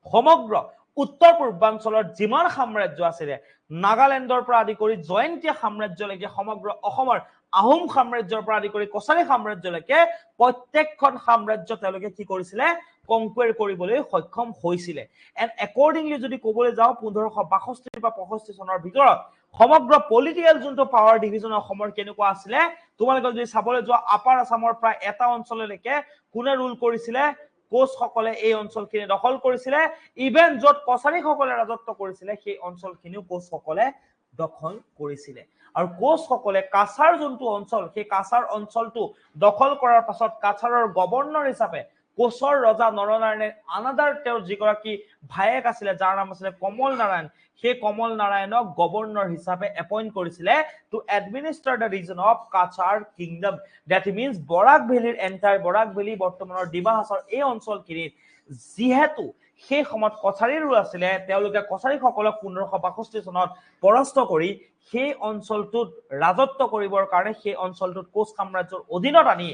সমগ্ৰ উত্তৰ পূৰ্বাঞ্চলৰ যিমান সাম্ৰাজ্য আছিল নাগালেণ্ডৰ পৰা আদি কৰি জয়ন্তীয়া সাম্ৰাজ্যলৈকে সমগ্ৰ অসমৰ আহোম সাম্ৰাজ্যৰ পৰা আদি কৰি কছাৰী সাম্ৰাজ্যলৈকে প্ৰত্যেকখন সাম্ৰাজ্য তেওঁলোকে কি কৰিছিলে কংকুৱেৰ কৰিবলৈ সক্ষম হৈছিল এণ্ড একৰ্ডিংলি যদি ক'বলৈ যাও 1562 বা 65 চনৰ ভিতৰত সমগ্ৰ পলিটিক্যাল যোনটো পাৱাৰ ডিভিজন অসমৰ কেনেকুৱা আছিল তোমালোকে যদি চাবলৈ যোৱা আপাৰ আসামৰ প্ৰায় এটা অঞ্চললৈকে কোনে ৰুল কৰিছিল কোচ সকলে এই অঞ্চলখিনি দখল কৰিছিল ইভেন যত কছাৰী সকলে ৰাজত্ব কৰিছিল সেই অঞ্চলখিনিও কোচ সকলে দখল কৰিছিল আৰু কোচ সকলে কাছাৰ যোনটো অঞ্চল সেই কাছাৰ অঞ্চলটো দখল কৰাৰ পাছত কাছাৰৰ গভৰ্ণৰ হিচাপে কোচৰ ৰজা নৰনাৰায়ণে আনাদাৰ তেওঁৰ যিগৰাকী ভায়েক আছিল যাৰ নাম আছিল কমল নাৰায়ণ সেই কমল নাৰায়ণক গভৰ্ণৰ হিচাপে এপইন্ট কৰিছিল to administrate the region of Cachar kingdom that means Barak ভেলীৰ এন্টায়াৰ বৰাক ভেলী বৰ্তমানৰ ডিমা হাছাৰ এই অঞ্চলখিনিত যিহেতু সেই সময়ত কছাৰী ৰুল আছিল তেওঁলোকে কছাৰী সকলক 1562 চনত পৰাস্ত কৰি সেই অঞ্চলটোত ৰাজত্ব কৰিবৰ কাৰণে সেই অঞ্চলটোত কোচ সাম্ৰাজ্যৰ অধীনত আনি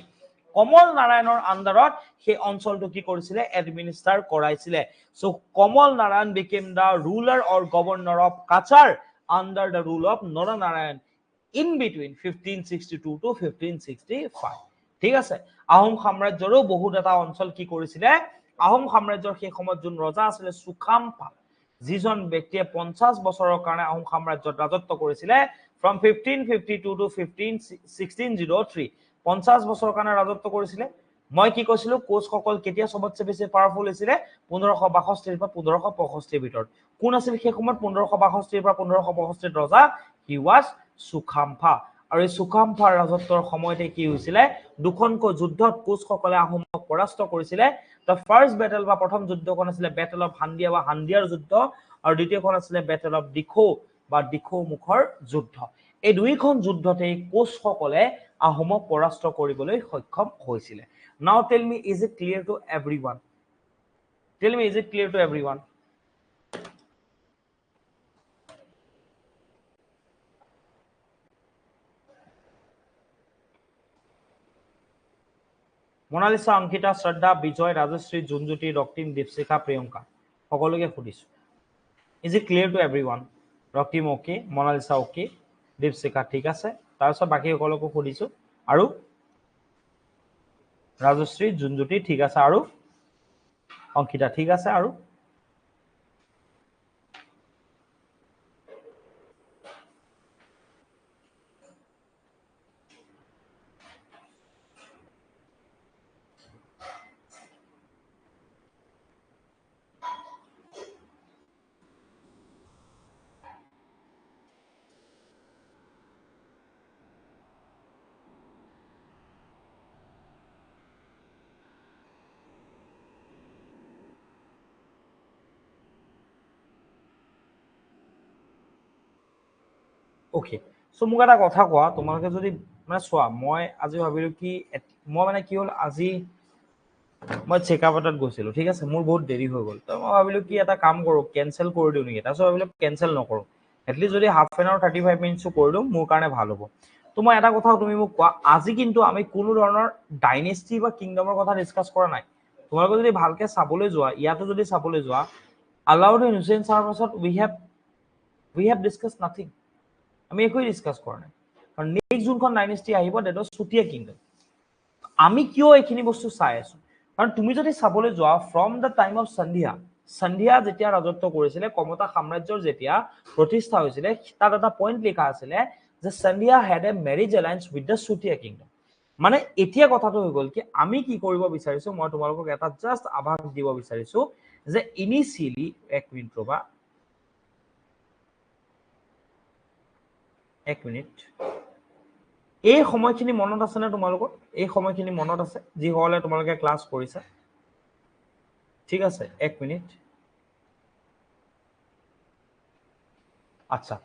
কমল নাৰায়ণৰ আন্ডাৰত সেই অঞ্চলটো কি কৰিছিল এডমিনিষ্ট্ৰেট কৰাইছিল so Kamal Narayan became the ruler or governor of Kachar under the rule of Naranarayan in between 1562 to 1565 ঠিক আছে আহোম সাম্ৰাজ্যৰো বহুত এটা অঞ্চল কি কৰিছিল আহোম সাম্ৰাজ্যৰ সেই সময়ত যোন ৰজা আছিল সুখাম্পা যিজন ব্যক্তিয়ে 50 বছৰৰ কাৰণে আহোম সাম্ৰাজ্যত ৰাজত্ব কৰিছিল from 1552 to 1603 50 বছৰৰ কাৰণে ৰাজত্ব কৰিছিল মই কি কৈছিলো কোচ সকল কেতিয়া সবতছে বেছি পাৱাৰফুল হৈছিল 1562 পৰা 1565 ভিতৰত কোন আছিল সেই সময়ত 1562 পৰা 1565 ৰজা হি ওয়াজ সুখাম্পা আৰু এই সুখাম্পাৰ ৰাজত্বৰ সময়তে কি হৈছিল দুখনকৈ যুদ্ধত কোচ সকলে আহোমক পৰাস্ত কৰিছিল The first battle বা প্ৰথম যুদ্ধখন আছিল Battle of Handia বা হান্দিয়াৰ যুদ্ধ আৰু দ্বিতীয়খন আছিল Battle of Dikho বা দিখৌ মুখৰ যুদ্ধ এই দুইখন যুদ্ধতেই কোচ সকলে আহোমক পৰাস্ত কৰিবলৈ সক্ষম হৈছিল Now tell me is it clear to everyone Tell me is it clear to everyone Monalisa Ankita Shraddha Bijoy Rajashree Junjyoti Raktim Dipshikha Priyanka সকলোকে খুদিছো Is it clear to everyone Raktim okay Monalisa okay Dipshikha ঠিক আছে তাৰপিছত বাকি সকলোকে খুদিছো আৰু ৰাজশ্ৰী জুনজ্যোতি ঠিক আছে আৰু অঙ্কিতা ঠিক আছে আৰু ওকে সো মোক এটা কথা কোৱা তোমালোকে যদি মানে চোৱা মই আজি ভাবিলো কি মই মানে কি হ'ল আজি মই চেকআপ এটাত গৈছিলো ঠিক আছে মোৰ বহুত দেৰি হৈ গ'ল তো মই ভাবিলো কি এটা কাম কৰো কেনচেল কৰি দিওঁ নেকি তাৰপিছত ভাবিলো কেনচেল নকৰো এটলিষ্ট যদি হাফ এন আৱাৰ 35 মিনিটছো কৰি দিওঁ মোৰ কাৰণে ভাল হ'ব তো মই এটা কথা তুমি মোক কোৱা আজি কিন্তু আমি কোনো ধৰণৰ ডাইনেষ্টি বা কিংডমৰ কথা ডিসকাস কৰা নাই তোমালোকে যদি ভালকে চাবলৈ যোৱা ইয়াতো যদি চাবলৈ যোৱা আলাউদ্দিন হুছেইন ছাৰৰ পাছত we have discussed nothing আমি একোই ডিসকাস কৰা নাই কাৰণ নেক্সট যোনখন ডাইনেষ্টি আহিব দ্যাট ওয়াজ চুটিয়া কিংডম আমি কিয় এইখিনি বস্তু চাই আছো কাৰণ তুমি যদি চাবলৈ যোৱা ফ্ৰম দ্য টাইম অফ সন্ধিয়া যেতিয়া ৰাজত্ব কৰিছিলে কমতা সাম্ৰাজ্যৰ যেতিয়া প্ৰতিষ্ঠা হৈছিলে তাত এটা পইণ্ট লিখা আছিলে যে Sandhya had a marriage alliance with the Chutia kingdom মানে এতিয়া কথাটো হৈ গ'ল কি আমি কি কৰিব বিচাৰিছো মই তোমালোকক এটা জাস্ট আভাস দিব বিচাৰিছো যে ইনিশিয়ালি এক মিনিট ৰবা এক মিনিট এই সময়খিনি মনত আছে না তোমালোকৰ এই সময়খিনি মনত আছে যি হলে তোমালোকে ক্লাস কৰিছা ঠিক আছে এক মিনিট আচ্ছা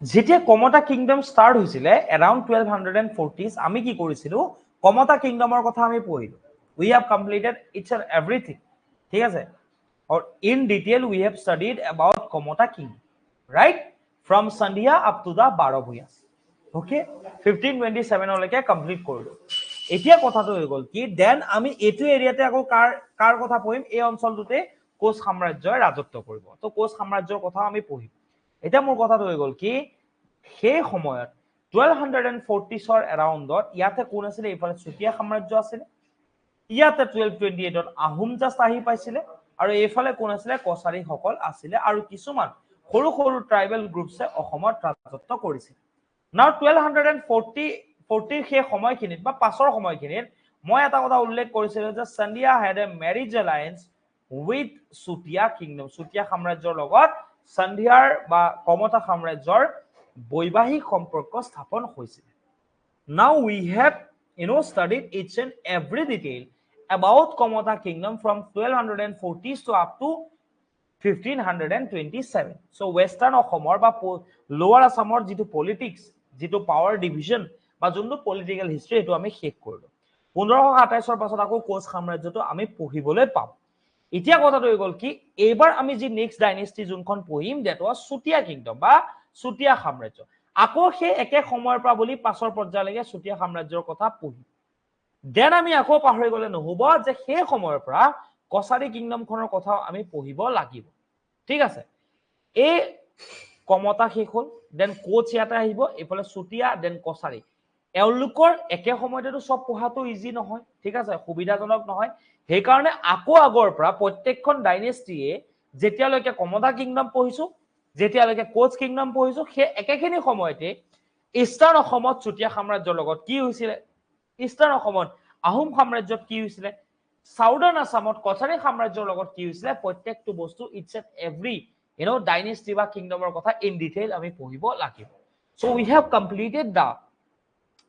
যেতিয়া কমতা কিংডম স্টাৰ্ট হয়েছিল अराउंड 1240s আমি কি কৰিছিলো কমতা কিংডমৰ কথা আমি পঢ়িলো we have completed each and everything ঠিক আছে or in detail we have studied about Komota king right from Sandhya up to the Baravuyas okay 1527 লৈকে কমপ্লিট কৰিলো এতিয়া কথাটো হৈ গল কি দেন আমি এটো এৰিয়াতে আকৌ কাৰ কথা পঢ়িম এই অঞ্চলটোতে কোচ সাম্ৰাজ্যই ৰাজত্ব কৰিব তো কোচ সাম্ৰাজ্যৰ কথা আমি পঢ়িম এটা মোৰ কথাটো হৈ গল কি সেই সময়ত 1240s ৰ এৰাউণ্ডত ইয়াতে কোন আছিল এইফালে চুটিয়া সাম্ৰাজ্য আছিল ইয়াতে 1228ত আহোম জাস্ট আহি পাইছিলে আৰু এইফালে কোন আছিল কছাৰী সকল আছিল আৰু কিছুমান সৰু সৰু ট্ৰাইবেল গ্ৰুপছে অসমত ৰাজত্ব কৰিছিল নাও 1240 সেই সময়খিনিত বা পাছৰ সময়খিনিত মই এটা কথা উল্লেখ কৰিছিলো যে Sandhya had a marriage alliance with Chutia kingdom Chutia সাম্ৰাজ্যৰ লগত সন্ধিয়াৰ বা কমতা সাম্ৰাজ্যৰ বৈবাহিক সম্পৰ্ক স্থাপন হৈছিল now we have studied each and every detail about Komota kingdom from 1240s to up to 1527 so western অসমৰ বা lower আসামৰ যেটো পলিটিক্স যেটো পাৱাৰ ডিভিজন বা যোনটো পলিটিক্যাল হিষ্ট্ৰি এটো আমি শেষ কৰিলো 1527 ৰ পাছত আকৌ কোচ সাম্ৰাজ্যটো আমি পঢ়িবলৈ পাম এতিয়া কথাটো হৈ গল কি এবাৰ আমি যে নেক্সট ডাইনেষ্টি যোনখন পঢ়িম দ্যাট ওয়াজ চুটিয়া কিংডম বা চুটিয়া সাম্ৰাজ্য আকৌ সেই একে সময়ৰ পৰা বুলি পাছৰ পৰ্যায়লৈকে চুটিয়া সাম্ৰাজ্যৰ কথা পঢ়িম দেন আমি আকৌ পাহৰি গলে নহব যে সেই সময়ৰ পৰা কছাৰী কিংডমখনৰ কথা আমি পঢ়িব লাগিব ঠিক আছে এই কমতা শেষ হল দেন কোচ ইয়াতে আহিব এফালে চুটিয়া দেন কছাৰী এওঁলোকৰ একে সময়তেতো সব পঢ়াটো ইজি নহয় ঠিক আছে সুবিধাজনক নহয় সেই কাৰণে আকৌ আগৰ পৰা প্ৰত্যেকখন ডাইনেষ্টিয়ে যেতিয়ালৈকে কমতা কিংডম পঢ়িছো যেতিয়ালৈকে কোচ কিংডম পঢ়িছো সেই একেখিনি সময়তে ইষ্টাৰ্ণ অসমত চুটিয়া সাম্ৰাজ্যৰ লগত কি হৈছিল ইষ্টাৰ্ণ অসমত আহোম সাম্ৰাজ্যত কি হৈছিল সাউদাৰ্ণ আসামত কছাৰী সাম্ৰাজ্যৰ লগত কি হৈছিল প্ৰত্যেকটো বস্তু ইটস এট এভৰি ডাইনেষ্টি বা কিংডমৰ কথা ইন ডিটেইল আমি পঢ়িব লাগিব so we have completed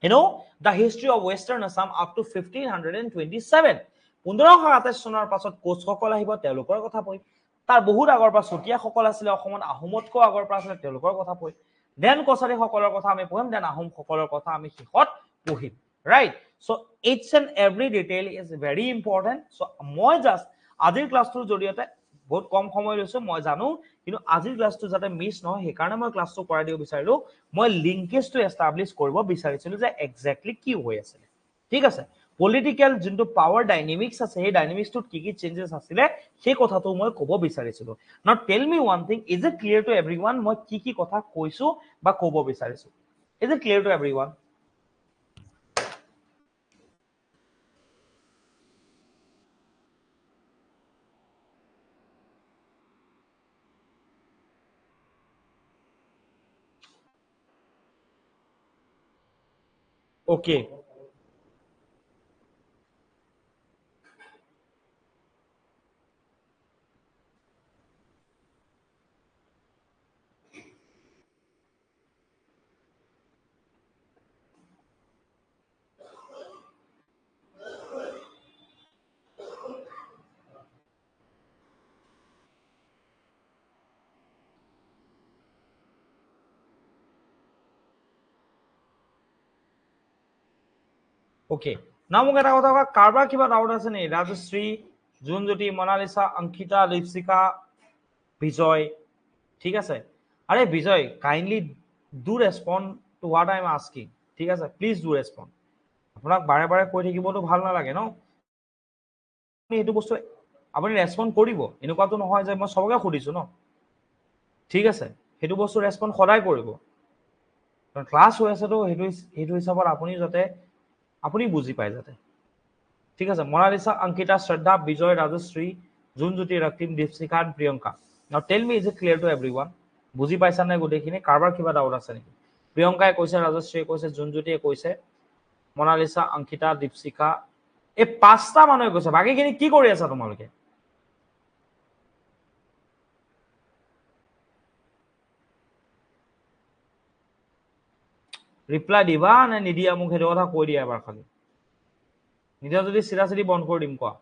the history of Western Assam up to 1527 1527 চনৰ পাছত কোচসকল আহিব তেওঁলোকৰ কথা পঢ়িম তাৰ বহুত আগৰ পৰা চুটিয়া সকল আছিল অসমত আহোমতকৈ আগৰ পৰা আছিল তেওঁলোকৰ কথা পঢ়িম দেন কছাৰী সকলৰ কথা আমি পঢ়িম দেন আহোম সকলৰ কথা আমি শেষত পঢ়িম right so each and every detail is very important so মই জাস্ট আজিৰ ক্লাছটোৰ জৰিয়তে বহুত কম সময় লৈছো মই জানো কিন্তু আজিৰ ক্লাছটো যাতে মিস নহয় সেই কাৰণে মই ক্লাছটো কৰাই দিব বিচাৰিলো মই লিংকেজটো এস্টাবলিশ কৰিব বিচাৰিছিলো যে এক্স্যাক্টলি কি হৈ আছে ঠিক আছে পলিটিক্যাল যোনটো পাৱাৰ ডাইনামিক্স আছে সেই ডাইনামিক্সটোত কি কি চেঞ্জেস আছিল সেই কথাটো মই ক'ব বিচাৰিছিলো now tell me one thing is it clear to everyone মই কি কি কথা কৈছো বা ক'ব বিচাৰিছো is it clear to everyone Okay. Okay না মোক এটা কথা কোৱা কাৰোবাৰ কিবা ডাউট আছে নি ৰাজশ্ৰী জুনজ্যোতি মনালিসা অংকিতা দীপশিখা বিজয় ঠিক আছে আরে Bijoy kindly do respond to what I am asking ঠিক আছে প্লিজ ডু রেসপন্ড আপোনাক বাৰে বাৰে কৈ থাকিবতো ভাল নালাগে ন আপুনি এইটো বস্তু আপুনি ৰেসপন্ড কৰিব এনেকুৱাটো নহয় যে মই সবকে সুধিছো ন ঠিক আছে সেইটো বস্তু ৰেসপন্ড সদায় কৰিব কাৰণ ক্লাছ হৈ আছে তো সেইটো হিচাপত আপুনি যাতে আপুনি বুজি পায় যাতে ঠিক আছে মনালিসা অংকিতা শ্ৰদ্ধা বিজয় ৰাজশ্ৰী জুনজ্যোতি ৰক্তিম দীপশিখা আৰু Priyanka now tell me is it clear to everyone বুজি পাইছা নে গোটেইখিনি কাৰোবাৰ কিবা ডাউট আছে নেকি প্ৰিয়ংকাই কৈছে ৰাজশ্ৰীয়ে কৈছে জুনজ্যোতিয়ে কৈছে মনালিসা অংকিতা দীপশিখা এই পাঁচটা মানুহে কৈছে বাকীখিনি কি কৰি আছা তোমালোকে ৰিপ্লাই দিবা নে নিদিয়া মোক সেইটো কথা কৈ দিয়া এবাৰ খালি নিদিয়া যদি চিধা বন্ধ কৰি দিম কোৱা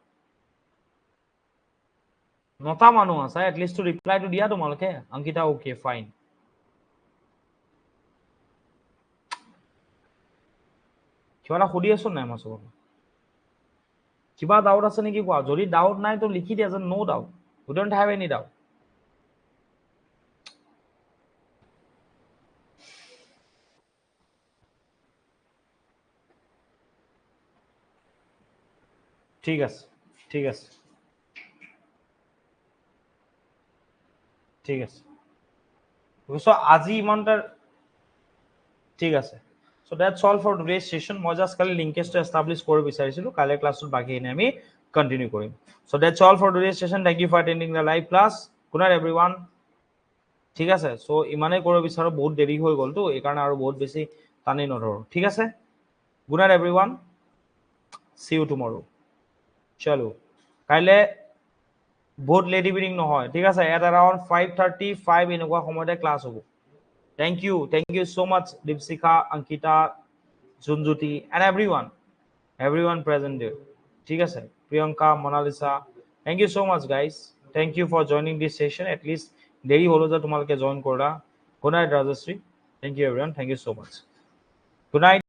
9টা মানুহ আছে এটলিষ্ট ৰিপ্লাইটো দিয়া তোমালোকে অংকিতা ওকে ফাইন কিবা এটা সুধি আছো নাই মই চবকে কিবা ডাউট আছে নেকি কোৱা যদি ডাউট নাই তো লিখি দিয়া যে no doubt we don't have any doubt ঠিক আছে ঠিক আছে ঠিক আছে সো আজি ইমানটা ঠিক আছে so that's all for today's session মই জাস্ট খালি লিংকেজটো এস্টাবলিশ কৰিব বিচাৰিছিলো কাইলে ক্লাছটো বাকিখিনি আমি কন্টিনিউ কৰিম so that's all for today's session thank you for attending the live class good night everyone ঠিক আছে সো ইমানে কৰিব বিচাৰো বহুত দেৰি হৈ গল তো এই কাৰণে আৰু বহুত বেছি টানি নধৰো ঠিক আছে গুড নাইট এভৰিওয়ান সি ইউ টুমৰো চলো কাইলে বহুত লেট ইভিনিং নহয় ঠিক আছে এট around 5:35 এনেকুৱা সময়তে ক্লাছ হ'ব Thank you so much Dipsika, Ankita, Junjuti and everyone present there. ঠিক আছে Priyanka, Monalisa, thank you so much guys. Thank you for joining this session. At least দেরি হলো যে তোমালকে জয়েন করলা. Good night Rajashree. Thank you everyone. Thank you so much. Good night.